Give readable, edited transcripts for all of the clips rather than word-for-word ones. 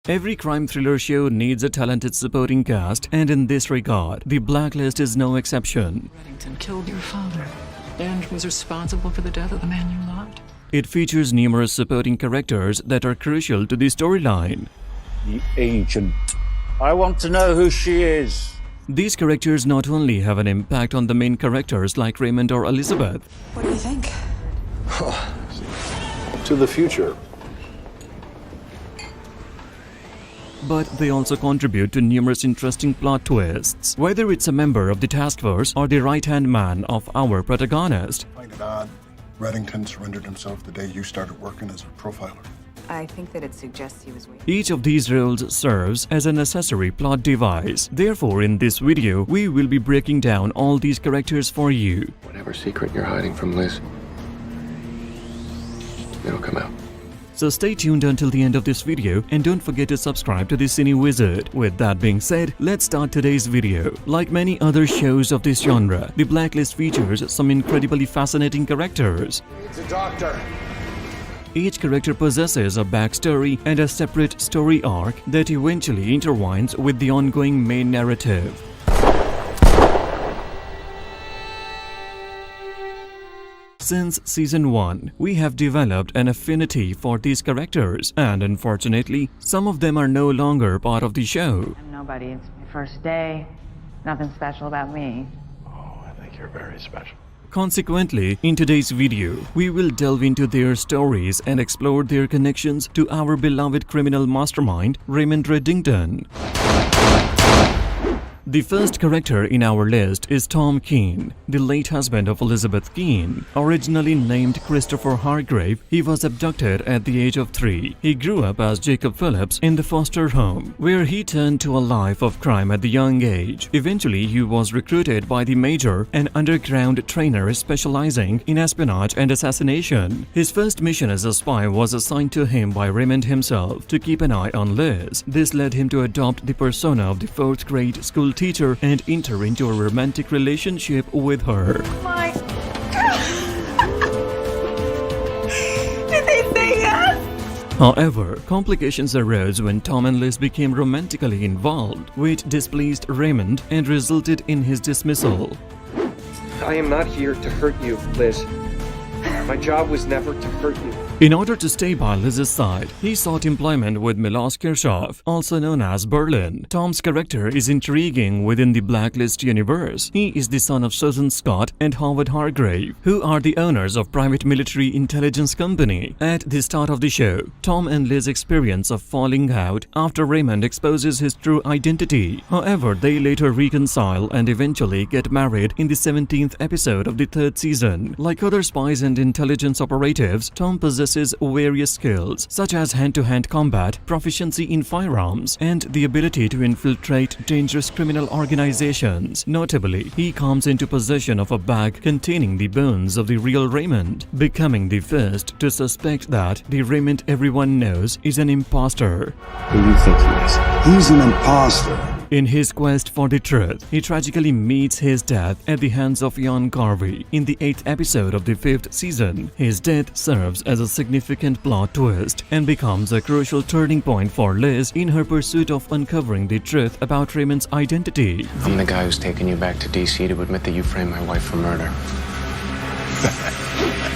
Every crime thriller show needs a talented supporting cast, and in this regard, The Blacklist is no exception. Reddington killed your father and was responsible for the death of the man you loved. It features numerous supporting characters that are crucial to the storyline. The agent. I want to know who she is. These characters not only have an impact on the main characters like Raymond or Elizabeth. What do you think? To the future. But they also contribute to numerous interesting plot twists, whether it's a member of the task force or the right-hand man of our protagonist. I find it odd. Reddington surrendered himself the day you started working as a profiler. I think that it suggests he was waiting. Each of these roles serves as an accessory plot device. Therefore, in this video, we will be breaking down all these characters for you. Whatever secret you're hiding from Liz, it'll come out. So stay tuned until the end of this video and don't forget to subscribe to the Cine Wizard. With that being said, let's start today's video. Like many other shows of this genre, The Blacklist features some incredibly fascinating characters. It's a doctor. Each character possesses a backstory and a separate story arc that eventually intertwines with the ongoing main narrative. Since season 1, we have developed an affinity for these characters, and unfortunately, some of them are no longer part of the show. I'm nobody. It's my first day. Nothing special about me. Oh, I think you're very special. Consequently, in today's video, we will delve into their stories and explore their connections to our beloved criminal mastermind, Raymond Reddington. The first character in our list is Tom Keene, the late husband of Elizabeth Keene. Originally named Christopher Hargrave, he was abducted at the age of 3. He grew up as Jacob Phillips in the foster home, where he turned to a life of crime at the young age. Eventually, he was recruited by the Major, an underground trainer specializing in espionage and assassination. His first mission as a spy was assigned to him by Raymond himself to keep an eye on Liz. This led him to adopt the persona of the 4th grade school teacher and enter into a romantic relationship with her. My Did they say yes? However, complications arose when Tom and Liz became romantically involved, which displeased Raymond and resulted in his dismissal. I am not here to hurt you, Liz. My job was never to hurt you. In order to stay by Liz's side, he sought employment with Milos Kirchhoff, also known as Berlin. Tom's character is intriguing within the Blacklist universe. He is the son of Susan Scott and Howard Hargrave, who are the owners of private military intelligence company. At the start of the show, Tom and Liz experience a falling out after Raymond exposes his true identity. However, they later reconcile and eventually get married in the 17th episode of the 3rd season. Like other spies and intelligence operatives, Tom possesses various skills such as hand-to-hand combat, proficiency in firearms, and the ability to infiltrate dangerous criminal organizations. Notably, he comes into possession of a bag containing the bones of the real Raymond, becoming the first to suspect that the Raymond everyone knows is an imposter. Who do you think he is? He's an imposter. In his quest for the truth, he tragically meets his death at the hands of Jan Garvey. In the 8th episode of the 5th season, his death serves as a significant plot twist and becomes a crucial turning point for Liz in her pursuit of uncovering the truth about Raymond's identity. I'm the guy who's taken you back to DC to admit that you framed my wife for murder.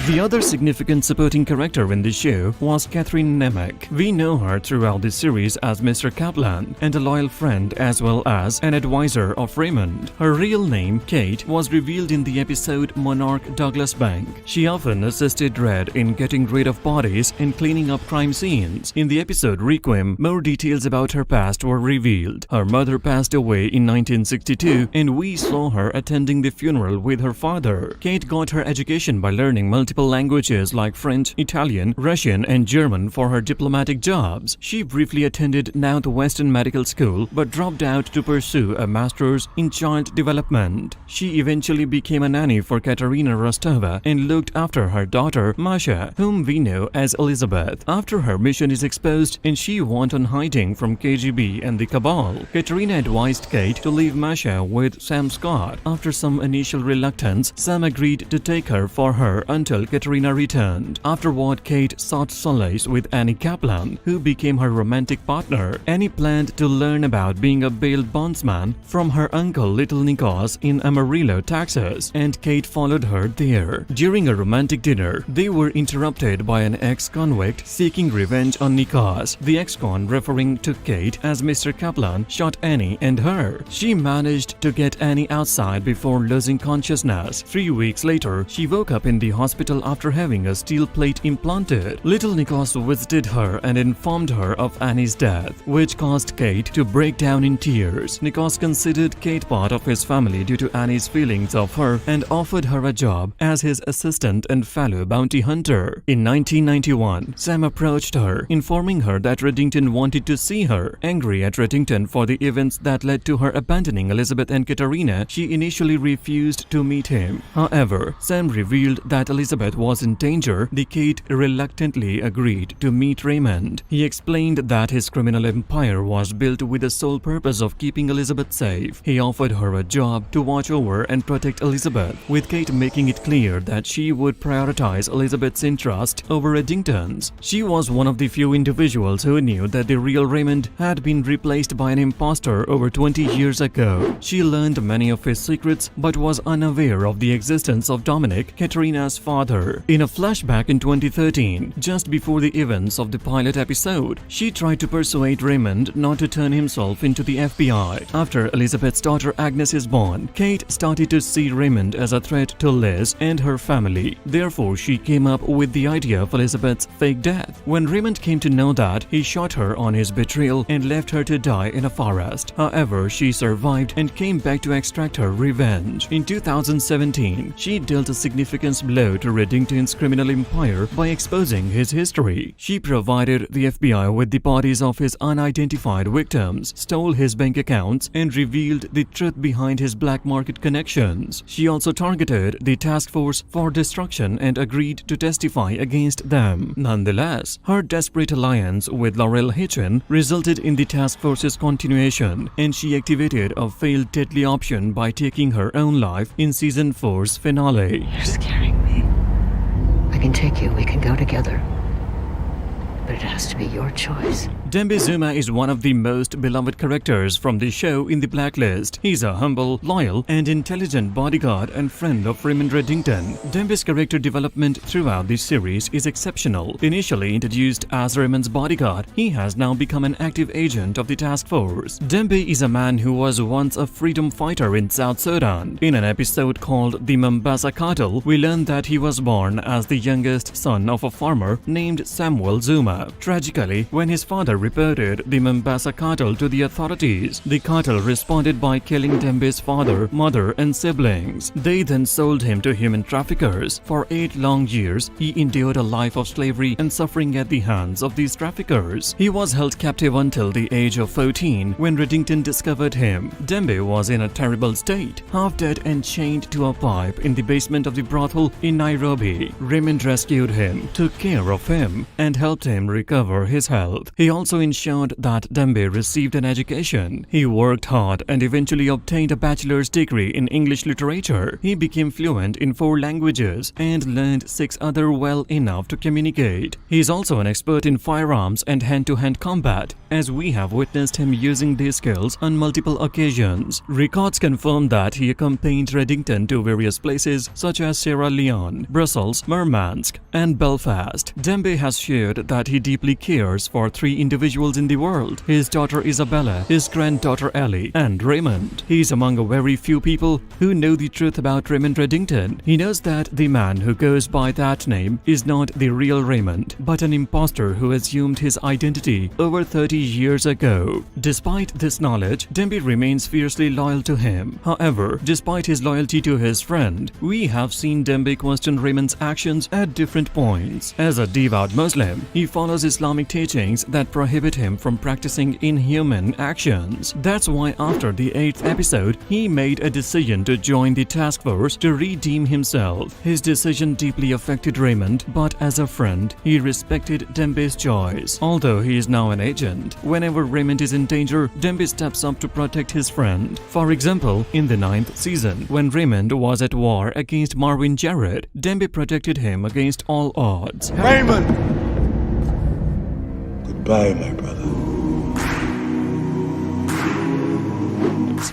The other significant supporting character in the show was Catherine Nemec. We know her throughout the series as Mr. Kaplan and a loyal friend as well as an advisor of Raymond. Her real name, Kate, was revealed in the episode Monarch Douglas Bank. She often assisted Red in getting rid of bodies and cleaning up crime scenes. In the episode Requiem, more details about her past were revealed. Her mother passed away in 1962 and we saw her attending the funeral with her father. Kate got her education by learning multiple languages like French, Italian, Russian, and German for her diplomatic jobs. She briefly attended Northwestern Medical School but dropped out to pursue a master's in child development. She eventually became a nanny for Katerina Rostova and looked after her daughter, Masha, whom we know as Elizabeth. After her mission is exposed and she went on hiding from KGB and the Cabal, Katerina advised Kate to leave Masha with Sam Scott. After some initial reluctance, Sam agreed to take her for her until while Katrina returned. Afterward, Kate sought solace with Annie Kaplan, who became her romantic partner. Annie planned to learn about being a bail bondsman from her uncle Little Nikos in Amarillo, Texas, and Kate followed her there. During a romantic dinner, they were interrupted by an ex-convict seeking revenge on Nikos. The ex-con, referring to Kate as Mr. Kaplan, shot Annie and her. She managed to get Annie outside before losing consciousness. 3 weeks later, she woke up in the hospital after having a steel plate implanted. Little Nikos visited her and informed her of Annie's death, which caused Kate to break down in tears. Nikos considered Kate part of his family due to Annie's feelings of her and offered her a job as his assistant and fellow bounty hunter. In 1991, Sam approached her, informing her that Reddington wanted to see her. Angry at Reddington for the events that led to her abandoning Elizabeth and Katerina, she initially refused to meet him. However, Sam revealed that Elizabeth was in danger. Kate reluctantly agreed to meet Raymond. He explained that his criminal empire was built with the sole purpose of keeping Elizabeth safe. He offered her a job to watch over and protect Elizabeth, with Kate making it clear that she would prioritize Elizabeth's interest over Reddington's. She was one of the few individuals who knew that the real Raymond had been replaced by an impostor over 20 years ago. She learned many of his secrets but was unaware of the existence of Dominic, Katerina's father. In a flashback in 2013, just before the events of the pilot episode, she tried to persuade Raymond not to turn himself into the FBI. After Elizabeth's daughter Agnes is born, Kate started to see Raymond as a threat to Liz and her family. Therefore, she came up with the idea of Elizabeth's fake death. When Raymond came to know that, he shot her on his betrayal and left her to die in a forest. However, she survived and came back to extract her revenge. In 2017, she dealt a significant blow to Reddington's criminal empire by exposing his history. She provided the FBI with the bodies of his unidentified victims, stole his bank accounts, and revealed the truth behind his black market connections. She also targeted the task force for destruction and agreed to testify against them. Nonetheless, her desperate alliance with Laurel Hitchin resulted in the task force's continuation, and she activated a failed deadly option by taking her own life in season 4's finale. You're scaring me. I can take you. We can go together. But it has to be your choice. Dembe Zuma is one of the most beloved characters from the show in the Blacklist. He's a humble, loyal, and intelligent bodyguard and friend of Raymond Reddington. Dembe's character development throughout the series is exceptional. Initially introduced as Raymond's bodyguard, he has now become an active agent of the task force. Dembe is a man who was once a freedom fighter in South Sudan. In an episode called The Mombasa Cartel, we learn that he was born as the youngest son of a farmer named Samuel Zuma. Tragically, when his father reported the Mombasa cartel to the authorities, the cartel responded by killing Dembe's father, mother, and siblings. They then sold him to human traffickers. For 8 long years, he endured a life of slavery and suffering at the hands of these traffickers. He was held captive until the age of 14 when Reddington discovered him. Dembe was in a terrible state, half dead and chained to a pipe in the basement of the brothel in Nairobi. Raymond rescued him, took care of him, and helped him recover his health. He also ensured that Dembe received an education. He worked hard and eventually obtained a bachelor's degree in English literature. He became fluent in 4 languages and learned 6 other well enough to communicate. He is also an expert in firearms and hand-to-hand combat, as we have witnessed him using these skills on multiple occasions. Records confirm that he accompanied Reddington to various places such as Sierra Leone, Brussels, Murmansk, and Belfast. Dembe has shared that he deeply cares for 3 individuals in the world: his daughter Isabella, his granddaughter Ellie, and Raymond. He is among a very few people who know the truth about Raymond Reddington. He knows that the man who goes by that name is not the real Raymond, but an imposter who assumed his identity over 30 years ago. Despite this knowledge, Dembe remains fiercely loyal to him. However, despite his loyalty to his friend, we have seen Dembe question Raymond's actions at different points. As a devout Muslim, he follows Islamic teachings that prohibit prohibit him from practicing inhuman actions. That's why after the 8th episode, he made a decision to join the task force to redeem himself. His decision deeply affected Raymond, but as a friend, he respected Dembe's choice. Although he is now an agent, whenever Raymond is in danger, Dembe steps up to protect his friend. For example, in the 9th season, when Raymond was at war against Marvin Jarrett, Dembe protected him against all odds. Raymond! Goodbye, my brother.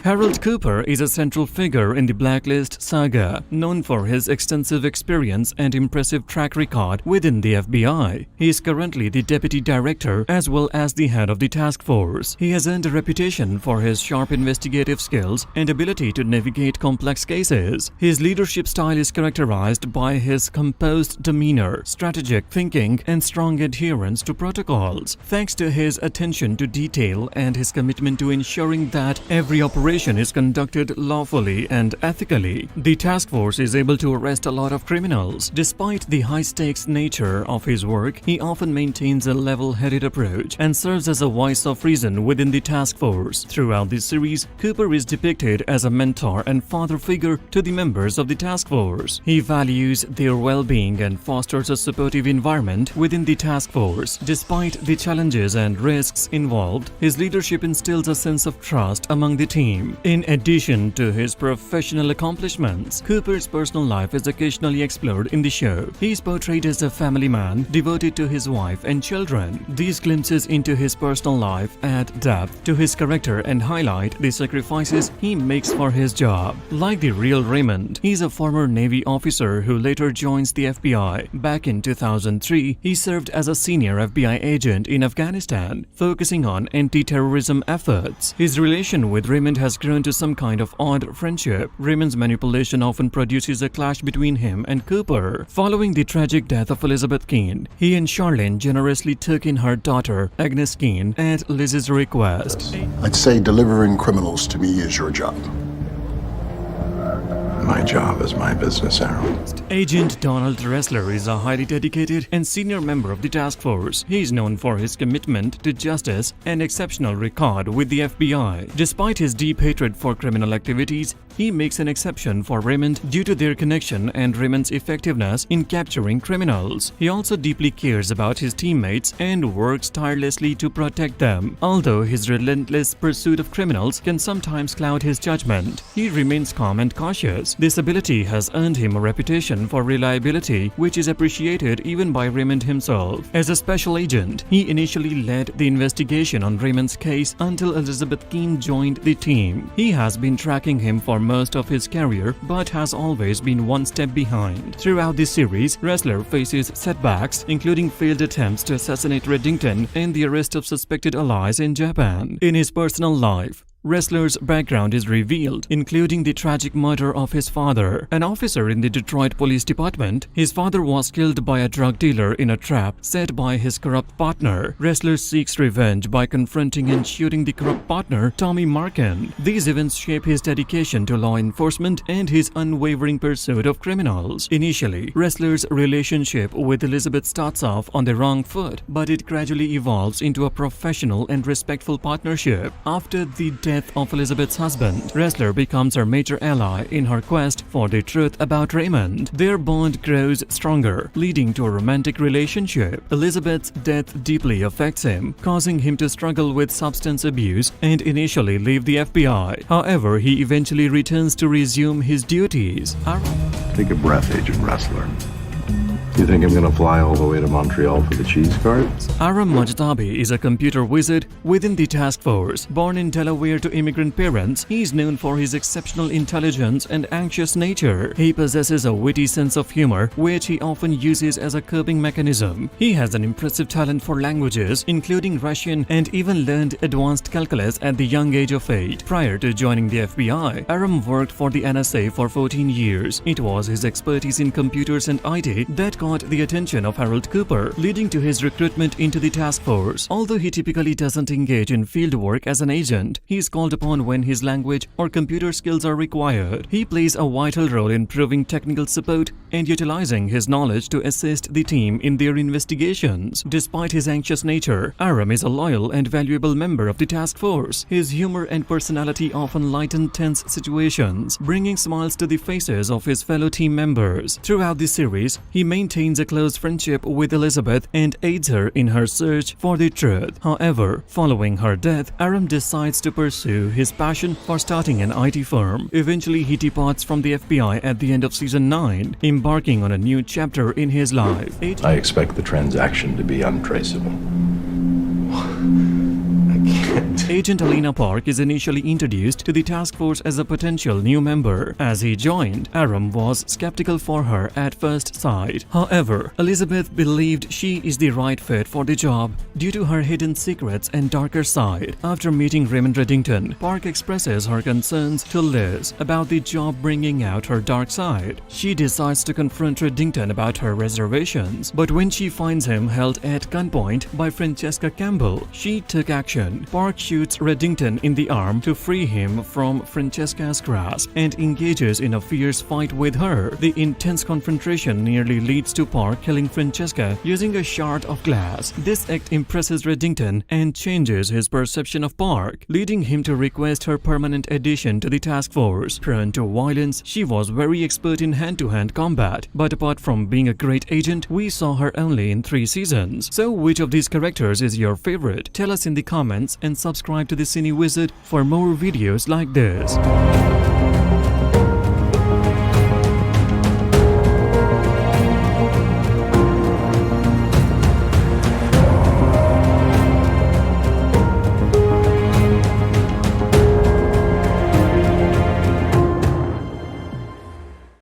Harold Cooper is a central figure in the Blacklist saga, known for his extensive experience and impressive track record within the FBI. He is currently the deputy director as well as the head of the task force. He has earned a reputation for his sharp investigative skills and ability to navigate complex cases. His leadership style is characterized by his composed demeanor, strategic thinking, and strong adherence to protocols. Thanks to his attention to detail and his commitment to ensuring that every operation is conducted lawfully and ethically, the task force is able to arrest a lot of criminals. Despite the high-stakes nature of his work, he often maintains a level-headed approach and serves as a voice of reason within the task force. Throughout this series, Cooper is depicted as a mentor and father figure to the members of the task force. He values their well-being and fosters a supportive environment within the task force. Despite the challenges and risks involved, his leadership instills a sense of trust among the team. In addition to his professional accomplishments, Cooper's personal life is occasionally explored in the show. He is portrayed as a family man devoted to his wife and children. These glimpses into his personal life add depth to his character and highlight the sacrifices he makes for his job. Like the real Raymond, he is a former Navy officer who later joins the FBI. Back in 2003, he served as a senior FBI agent in Afghanistan, focusing on anti-terrorism efforts. His relation with Raymond has grown to some kind of odd friendship. Raymond's manipulation often produces a clash between him and Cooper. Following the tragic death of Elizabeth Keene, he and Charlene generously took in her daughter, Agnes Keene, at Liz's request. I'd say delivering criminals to me is your job. My job is my business, Aaron. Agent Donald Ressler is a highly dedicated and senior member of the task force. He is known for his commitment to justice and exceptional record with the FBI. Despite his deep hatred for criminal activities, he makes an exception for Raymond due to their connection and Raymond's effectiveness in capturing criminals. He also deeply cares about his teammates and works tirelessly to protect them. Although his relentless pursuit of criminals can sometimes cloud his judgment, he remains calm and cautious. This ability has earned him a reputation for reliability, which is appreciated even by Raymond himself. As a special agent, he initially led the investigation on Raymond's case until Elizabeth Keene joined the team. He has been tracking him for most of his career, but has always been one step behind. Throughout this series, Ressler faces setbacks, including failed attempts to assassinate Reddington and the arrest of suspected allies in Japan. In his personal life, Ressler's background is revealed, including the tragic murder of his father. An officer in the Detroit Police Department, his father was killed by a drug dealer in a trap set by his corrupt partner. Ressler seeks revenge by confronting and shooting the corrupt partner, Tommy Markin. These events shape his dedication to law enforcement and his unwavering pursuit of criminals. Initially, Ressler's relationship with Elizabeth starts off on the wrong foot, but it gradually evolves into a professional and respectful partnership. After the death of Elizabeth's husband, Ressler becomes her major ally in her quest for the truth about Raymond. Their bond grows stronger, leading to a romantic relationship. Elizabeth's death deeply affects him, causing him to struggle with substance abuse and initially leave the FBI. However, he eventually returns to resume his duties. Take a breath, Agent Ressler. You think I'm gonna fly all the way to Montreal for the cheese cart? Aram Majdabi is a computer wizard within the task force. Born in Delaware to immigrant parents, he is known for his exceptional intelligence and anxious nature. He possesses a witty sense of humor, which he often uses as a coping mechanism. He has an impressive talent for languages, including Russian, and even learned advanced calculus at the young age of 8. Prior to joining the FBI, Aram worked for the NSA for 14 years. It was his expertise in computers and IT that caused caught the attention of Harold Cooper, leading to his recruitment into the task force. Although he typically doesn't engage in field work as an agent, he is called upon when his language or computer skills are required. He plays a vital role in proving technical support and utilizing his knowledge to assist the team in their investigations. Despite his anxious nature, Aram is a loyal and valuable member of the task force. His humor and personality often lighten tense situations, bringing smiles to the faces of his fellow team members. Throughout the series, he maintains a close friendship with Elizabeth and aids her in her search for the truth. However, following her death, Aram decides to pursue his passion for starting an IT firm. Eventually, he departs from the FBI at the end of season 9, embarking on a new chapter in his life. I expect the transaction to be untraceable. Agent Alina Park is initially introduced to the task force as a potential new member. As he joined, Aram was skeptical for her at first sight. However, Elizabeth believed she is the right fit for the job due to her hidden secrets and darker side. After meeting Raymond Reddington, Park expresses her concerns to Liz about the job bringing out her dark side. She decides to confront Reddington about her reservations, but when she finds him held at gunpoint by Francesca Campbell, she took action. Park shoots Reddington in the arm to free him from Francesca's grasp and engages in a fierce fight with her. The intense confrontation nearly leads to Park killing Francesca using a shard of glass. This act impresses Reddington and changes his perception of Park, leading him to request her permanent addition to the task force. Prone to violence, she was very expert in hand-to-hand combat, but apart from being a great agent, we saw her only in 3 seasons. So which of these characters is your favorite? Tell us in the comments and subscribe to the Cine Wizard for more videos like this.